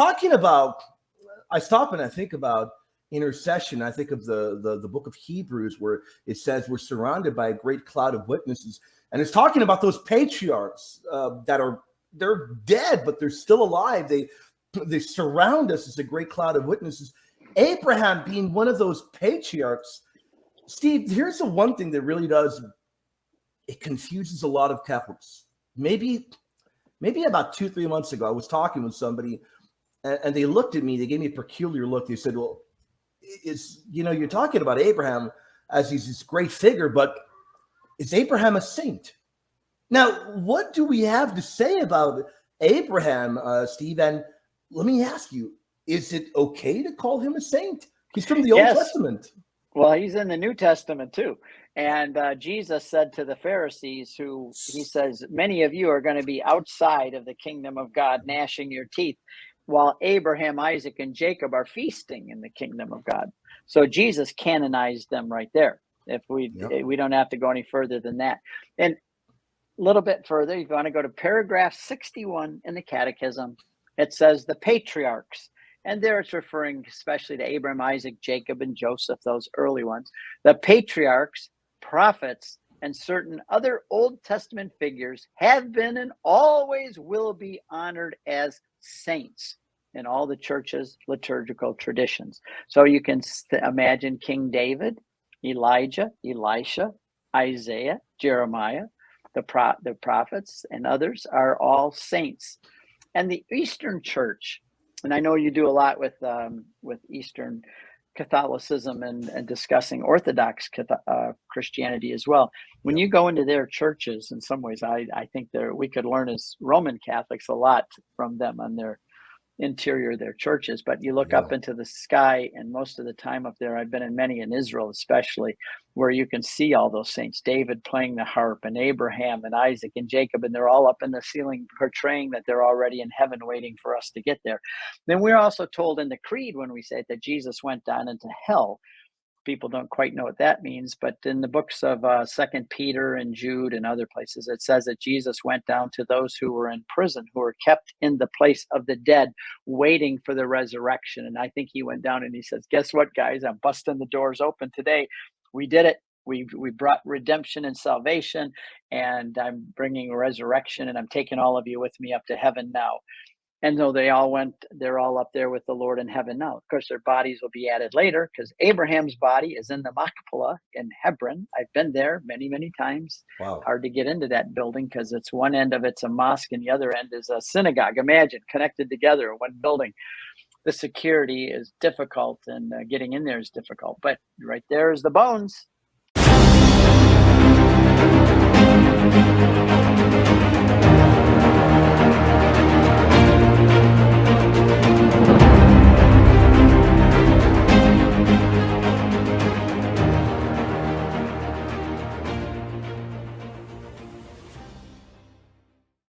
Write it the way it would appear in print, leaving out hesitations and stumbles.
talking about, I stop and I think about intercession. I think of the book of Hebrews, where it says we're surrounded by a great cloud of witnesses. And it's talking about those patriarchs they're dead, but they're still alive. They surround us as a great cloud of witnesses. Abraham being one of those patriarchs. Steve, here's the one thing that really does, it confuses a lot of Catholics. Maybe about 2-3 months ago, I was talking with somebody, and they looked at me. They gave me a peculiar look. They said, well, you're talking about Abraham as he's this great figure, but is Abraham a saint? Now, what do we have to say about Abraham, Steve? And let me ask you, is it okay to call him a saint? He's from the Old Testament. Well, he's in the New Testament too. And Jesus said to the Pharisees, he says, many of you are going to be outside of the kingdom of God, gnashing your teeth, while Abraham, Isaac, and Jacob are feasting in the kingdom of God. So Jesus canonized them right there. If we don't have to go any further than that. And a little bit further, you want to go to paragraph 61 in the Catechism. It says the patriarchs, and there it's referring especially to Abraham, Isaac, Jacob, and Joseph, those early ones. The patriarchs, prophets, and certain other Old Testament figures have been and always will be honored as saints in all the church's liturgical traditions. So you can imagine King David, Elijah, Elisha, Isaiah, Jeremiah, the prophets, and others are all saints. And the Eastern Church, and I know you do a lot with Eastern Catholicism and discussing Orthodox Christianity as well. When you go into their churches, in some ways, I think we could learn as Roman Catholics a lot from them on their interior of their churches. But you look up into the sky, and most of the time up there, I've been in many, in Israel especially, where you can see all those saints, David playing the harp, and Abraham and Isaac and Jacob, and they're all up in the ceiling portraying that they're already in heaven waiting for us to get there. Then we're also told in the creed, when we say that Jesus went down into hell, people don't quite know what that means, but in the books of 2 Peter and Jude and other places, it says that Jesus went down to those who were in prison, who were kept in the place of the dead, waiting for the resurrection. And I think he went down and he says, guess what, guys? I'm busting the doors open today. We did it. We brought redemption and salvation, and I'm bringing resurrection, and I'm taking all of you with me up to heaven now. And so they're all up there with the Lord in heaven now. Of course, their bodies will be added later, because Abraham's body is in the Machpelah in Hebron. I've been there many, many times. Wow. Hard to get into that building because it's one end of it's a mosque and the other end is a synagogue. Imagine, connected together in one building. The security is difficult, and getting in there is difficult. But right there is the bones.